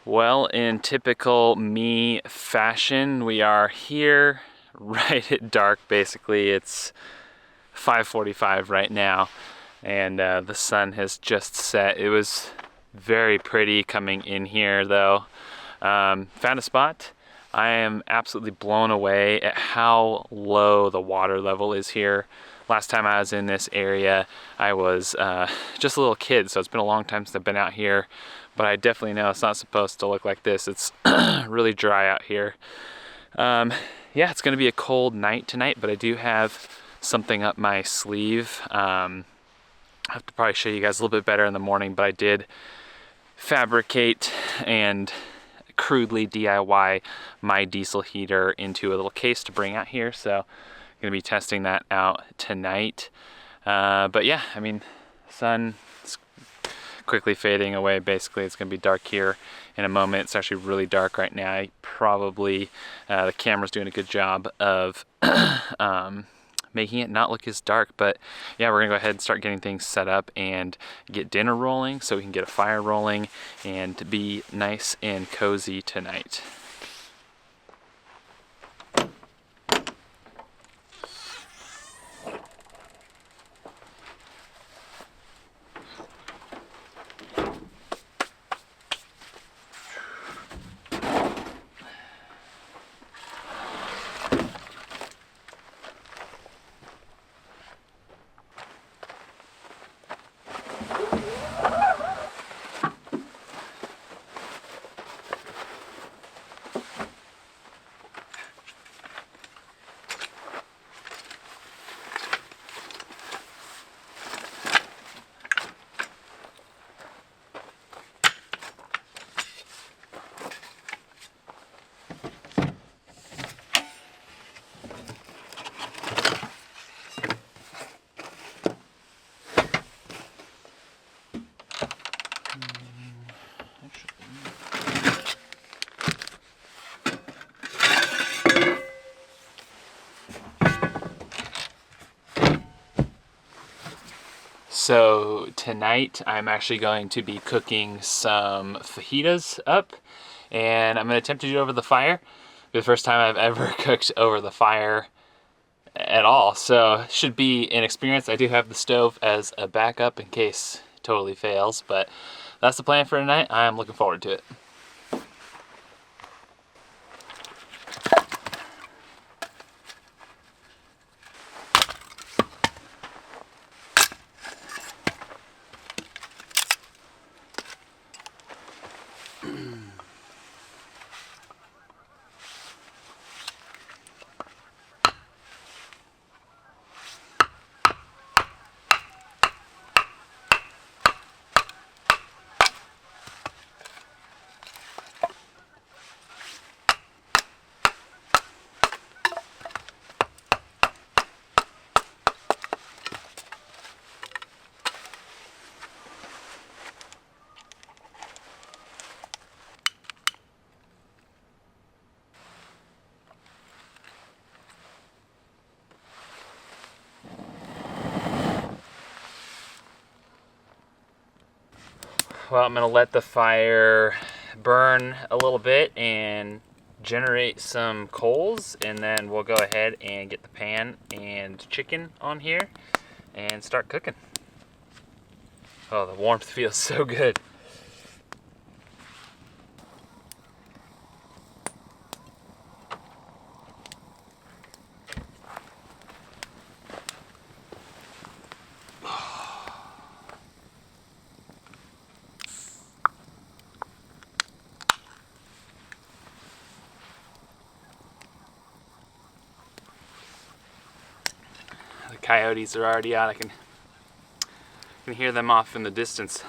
Well, in typical me fashion, we are here right at dark. Basically, it's 5:45 right now, and the sun has just set. It was very pretty coming in here, though. Found a spot. I am absolutely blown away at how low the water level is here. Last time I was in this area, I was just a little kid, so it's been a long time since I've been out here, but I definitely know it's not supposed to look like this. It's really dry out here. Yeah, it's gonna be a cold night tonight, but I do have something up my sleeve. I have to probably show you guys a little bit better in the morning, but I did fabricate and crudely DIY my diesel heater into a little case to bring out here, so I'm gonna be testing that out tonight. But yeah, I mean, sun is quickly fading away. Basically, it's gonna be dark here in a moment. It's actually really dark right now. The camera's doing a good job of making it not look as dark. But yeah, we're gonna go ahead and start getting things set up and get dinner rolling so we can get a fire rolling and be nice and cozy tonight. So tonight I'm actually going to be cooking some fajitas up, and I'm going to attempt to do it over the fire. It's the first time I've ever cooked over the fire at all, so should be an experience. I do have the stove as a backup in case it totally fails, but that's the plan for tonight. I'm looking forward to it. Well, I'm gonna let the fire burn a little bit and generate some coals, and then we'll go ahead and get the pan and chicken on here and start cooking. Oh, the warmth feels so good. The coyotes are already out. I can hear them off in the distance.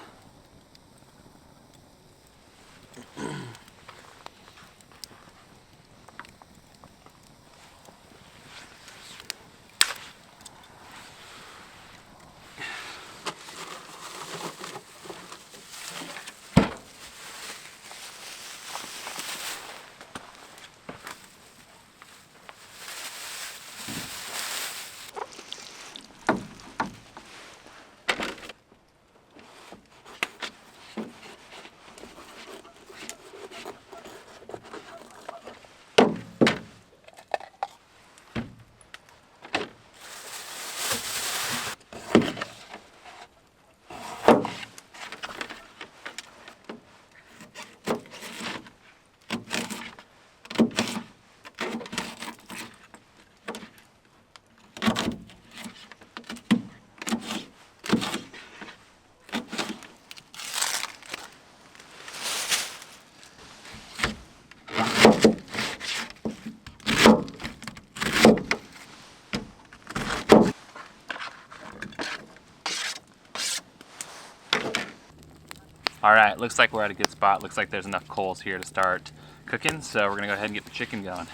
All right, looks like we're at a good spot. Looks like there's enough coals here to start cooking, so we're gonna go ahead and get the chicken going.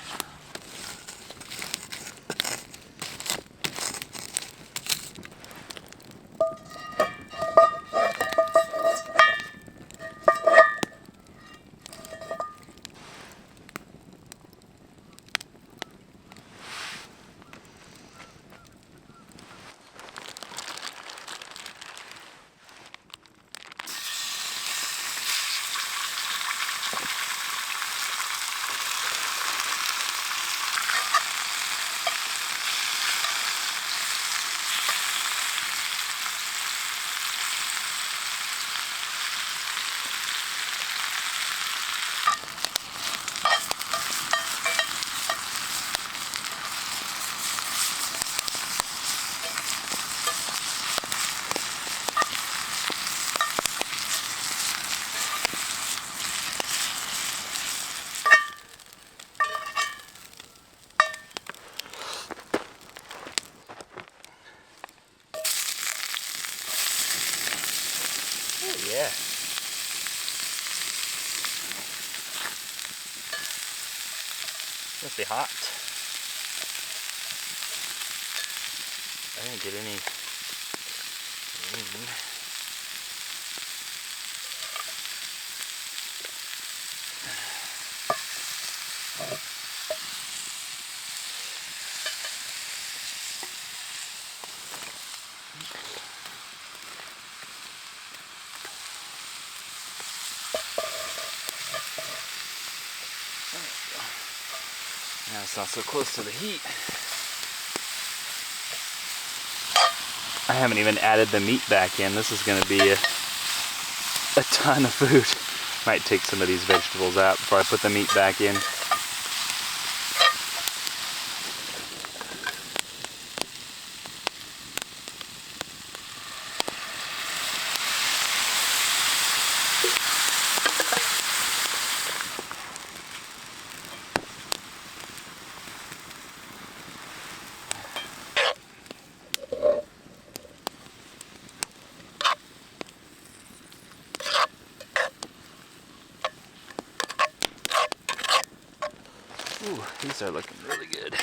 Yeah. Must be hot. I didn't get any rain. Now it's not so close to the heat. I haven't even added the meat back in. This is going to be a ton of food. Might take some of these vegetables out before I put the meat back in. Ooh, these are looking really good.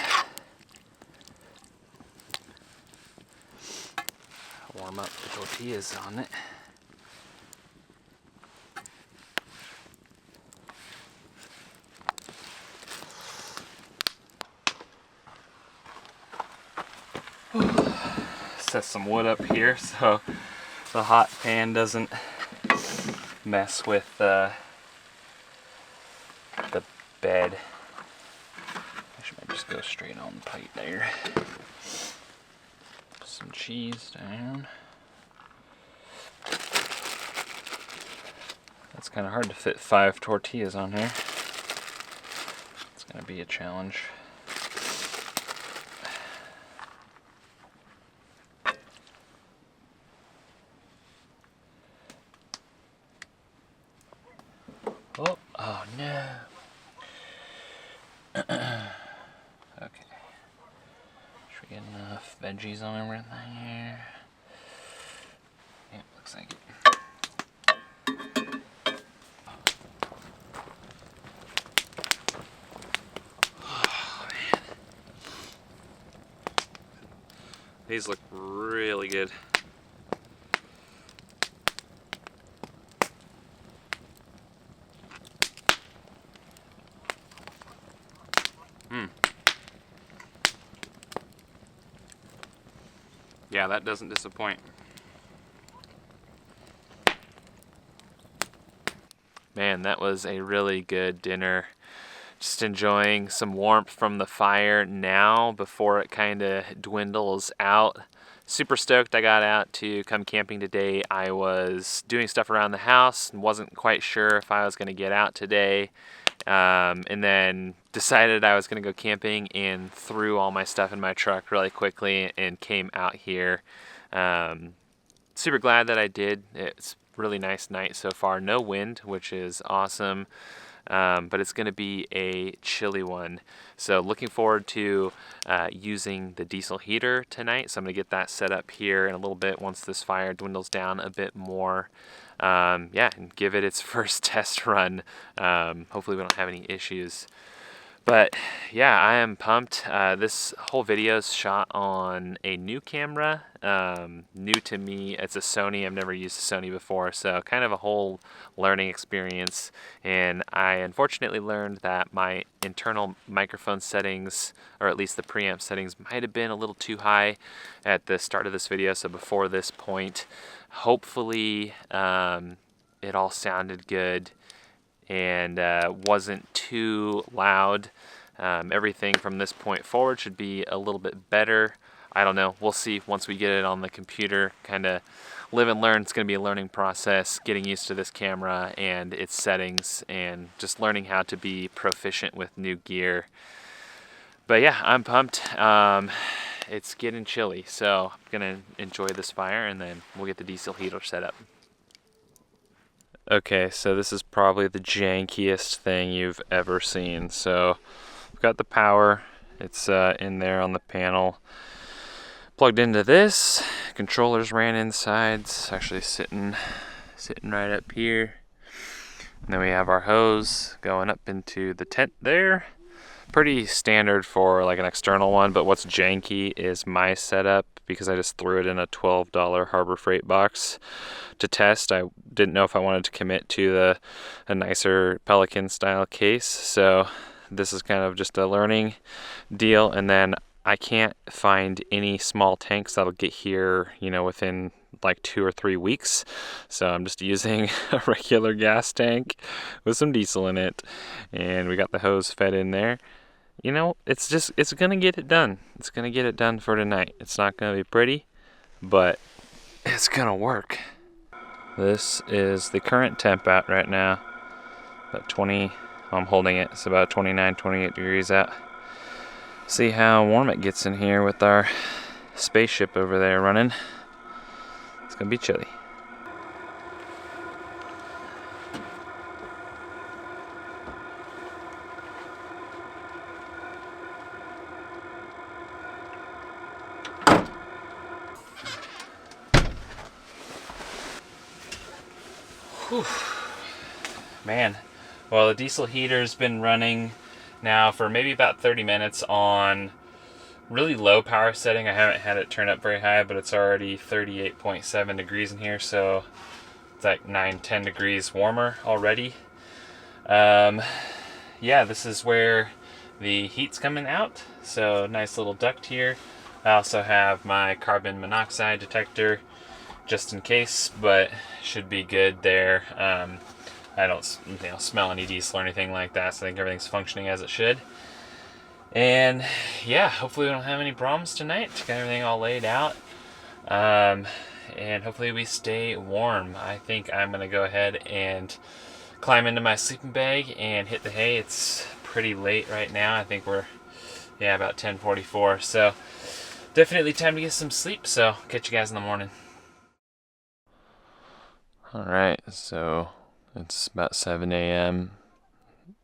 Warm up the tortillas on it. Set some wood up here so the hot pan doesn't mess with the bed. Actually, might just go straight on the pipe there. Some cheese down. That's kind of hard to fit 5 tortillas on here. It's going to be a challenge. Oh no. Okay. Should we get enough veggies on everything here? Yeah, looks like it. Oh man. These look really good. Yeah, that doesn't disappoint. Man, that was a really good dinner. Just enjoying some warmth from the fire now before it kind of dwindles out. Super stoked I got out to come camping today. I was doing stuff around the house and wasn't quite sure if I was going to get out today. And then decided I was going to go camping and threw all my stuff in my truck really quickly and came out here. Super glad that I did. It's a really nice night so far. No wind, which is awesome. But it's going to be a chilly one. So looking forward to using the diesel heater tonight. So I'm going to get that set up here in a little bit once this fire dwindles down a bit more. yeah, and give it its first test run. Hopefully we don't have any issues. But yeah, I am pumped. This whole video is shot on a new camera, new to me. It's a Sony. I've never used a Sony before, so kind of a whole learning experience. And I unfortunately learned that my internal microphone settings, or at least the preamp settings, might have been a little too high at the start of this video. So before this point, hopefully it all sounded good and wasn't too loud. Everything from this point forward should be a little bit better. I don't know. We'll see once we get it on the computer. Kind of live and learn. It's going to be a learning process, getting used to this camera and its settings, and just learning how to be proficient with new gear. But yeah, I'm pumped. It's getting chilly, so I'm going to enjoy this fire, and then we'll get the diesel heater set up. Okay, so this is probably the jankiest thing you've ever seen. So we've got the power, it's in there on the panel, plugged into this. Controllers ran inside, it's actually sitting right up here. And then we have our hose going up into the tent there. Pretty standard for like an external one, but what's janky is my setup, because I just threw it in a $12 Harbor Freight box to test. I didn't know if I wanted to commit to a nicer Pelican style case, so this is kind of just a learning deal. And then I can't find any small tanks that'll get here, you know, within like 2 or 3 weeks. So I'm just using a regular gas tank with some diesel in it, and we got the hose fed in there. You know, it's gonna get it done. It's gonna get it done for tonight. It's not gonna be pretty, but it's gonna work. This is the current temp out right now. About 20, I'm holding it, it's about 29, 28 degrees out. See how warm it gets in here with our spaceship over there running. It's gonna be chilly. Whew. Man, well, the diesel heater's been running now for maybe about 30 minutes on really low power setting. I haven't had it turn up very high, but it's already 38.7 degrees in here, so it's like 9-10 degrees warmer already. Yeah, this is where the heat's coming out, so nice little duct here. I also have my carbon monoxide detector just in case, but should be good there. I don't smell any diesel or anything like that, so I think everything's functioning as it should. And yeah, hopefully we don't have any problems tonight. Got everything all laid out. And hopefully we stay warm. I think I'm gonna go ahead and climb into my sleeping bag and hit the hay. It's pretty late right now. I think we're about 10:44. So definitely time to get some sleep. So catch you guys in the morning. Alright, so it's about 7 a.m.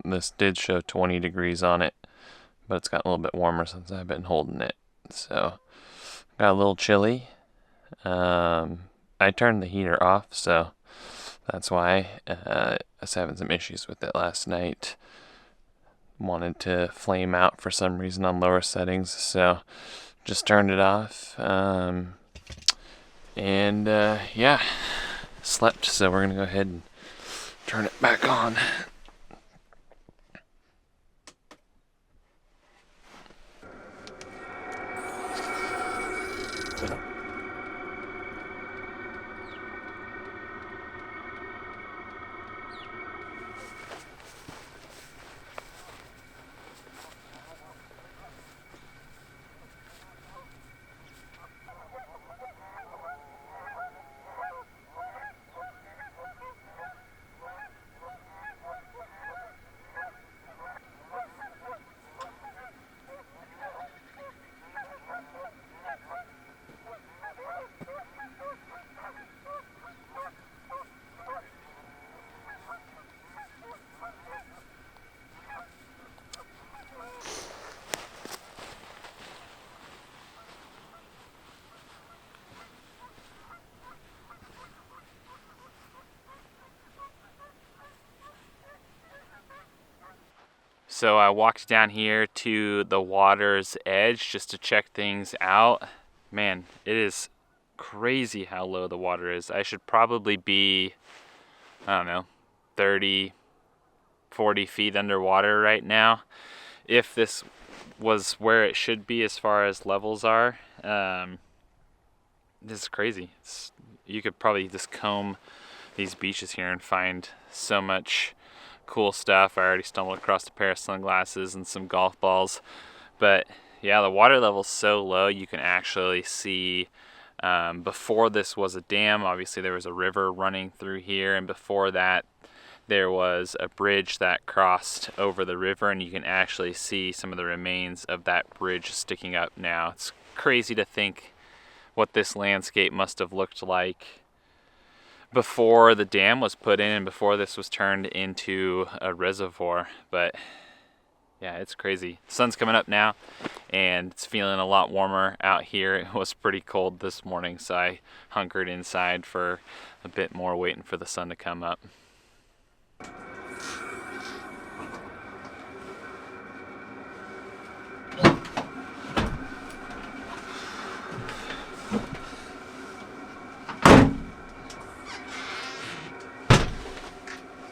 This did show 20 degrees on it, but it's gotten a little bit warmer since I've been holding it. So got a little chilly. I turned the heater off, so that's why I was having some issues with it last night. Wanted to flame out for some reason on lower settings, so just turned it off. Yeah, slept, so we're gonna go ahead and turn it back on. So I walked down here to the water's edge just to check things out. Man, it is crazy how low the water is. I should probably be, I don't know, 30, 40 feet underwater right now. If this was where it should be as far as levels are, this is crazy. You could probably just comb these beaches here and find so much cool stuff. I already stumbled across a pair of sunglasses and some golf balls. But yeah, the water level's so low you can actually see, before this was a dam, obviously there was a river running through here, and before that there was a bridge that crossed over the river, and you can actually see some of the remains of that bridge sticking up now. It's crazy to think what this landscape must have looked like before the dam was put in and before this was turned into a reservoir. But yeah, it's crazy. The sun's coming up now and it's feeling a lot warmer out here. It was pretty cold this morning, so I hunkered inside for a bit more, waiting for the sun to come up.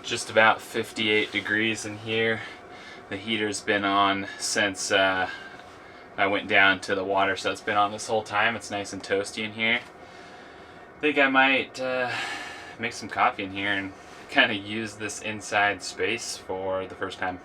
Just about 58 degrees in here. The heater's been on since I went down to the water, so it's been on this whole time. It's nice and toasty in here. I think I might make some coffee in here and kind of use this inside space for the first time.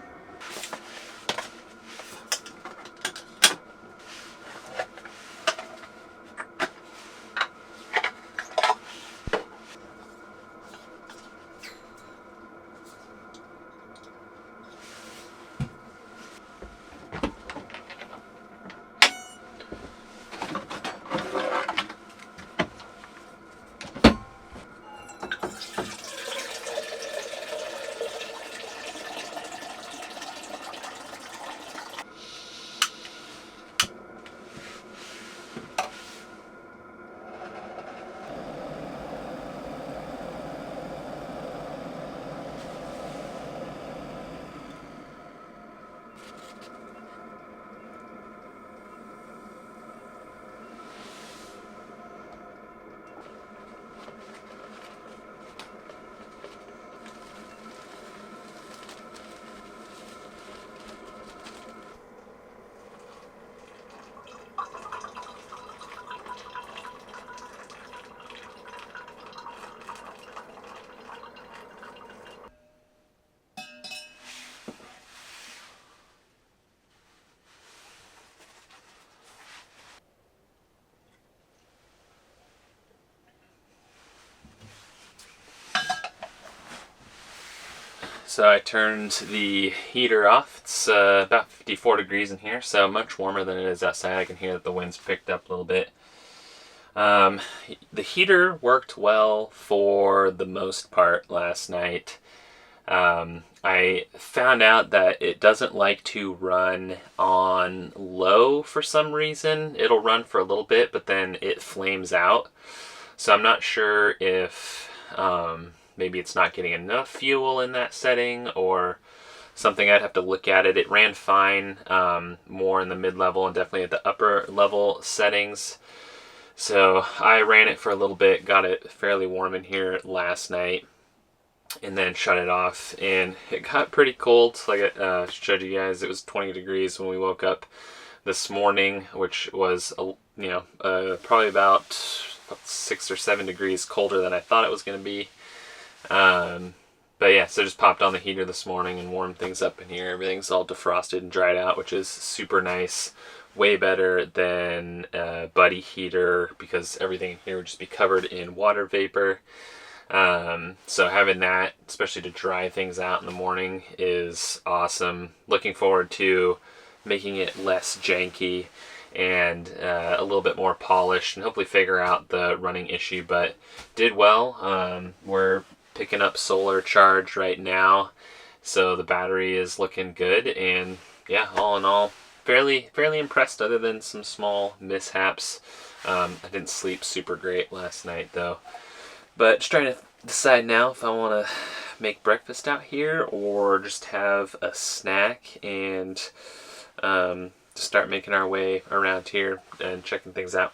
So I turned the heater off. It's about 54 degrees in here, so much warmer than it is outside. I can hear that the wind's picked up a little bit. The heater worked well for the most part last night. I found out that it doesn't like to run on low for some reason. It'll run for a little bit, but then it flames out. So I'm not sure if maybe it's not getting enough fuel in that setting or something. I'd have to look at it. It ran fine, more in the mid-level and definitely at the upper level settings. So I ran it for a little bit, got it fairly warm in here last night, and then shut it off. And it got pretty cold. Like I showed you guys, it was 20 degrees when we woke up this morning, which was, probably about 6 or 7 degrees colder than I thought it was going to be. But yeah, so just popped on the heater this morning and warmed things up in here. Everything's all defrosted and dried out, which is super nice. Way better than a buddy heater because everything in here would just be covered in water vapor. So having that, especially to dry things out in the morning, is awesome. Looking forward to making it less janky and a little bit more polished and hopefully figure out the running issue, but did well. We're picking up solar charge right now, so the battery is looking good, and yeah, all in all, fairly impressed other than some small mishaps. I didn't sleep super great last night though, but just trying to decide now if I want to make breakfast out here or just have a snack and start making our way around here and checking things out.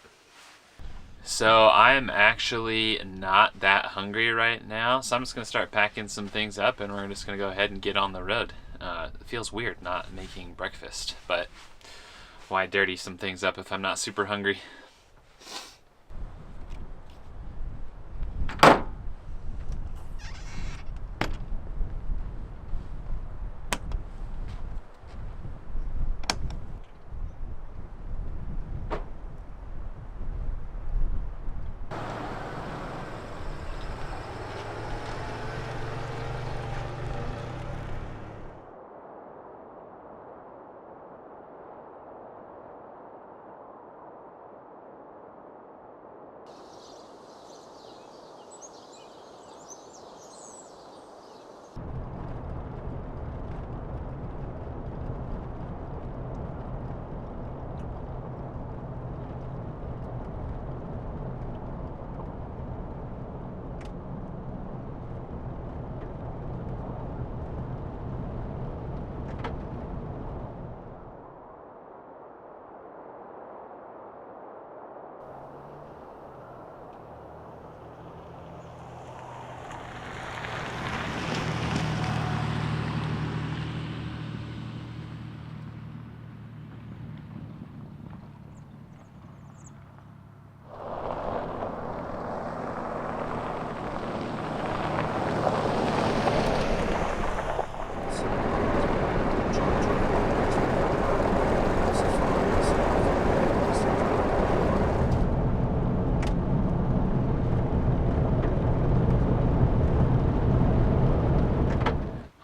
So I'm actually not that hungry right now, so I'm just going to start packing some things up and we're just going to go ahead and get on the road. It feels weird not making breakfast, but why dirty some things up if I'm not super hungry?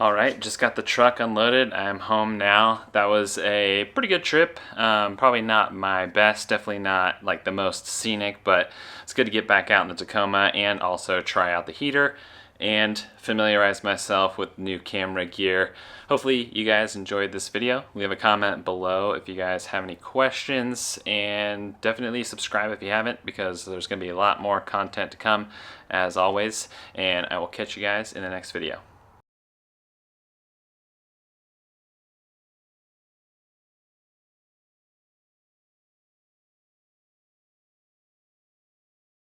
Alright, just got the truck unloaded. I'm home now. That was a pretty good trip. Probably not my best, definitely not like the most scenic, but it's good to get back out in the Tacoma and also try out the heater and familiarize myself with new camera gear. Hopefully you guys enjoyed this video. Leave a comment below if you guys have any questions, and definitely subscribe if you haven't, because there's going to be a lot more content to come as always, and I will catch you guys in the next video.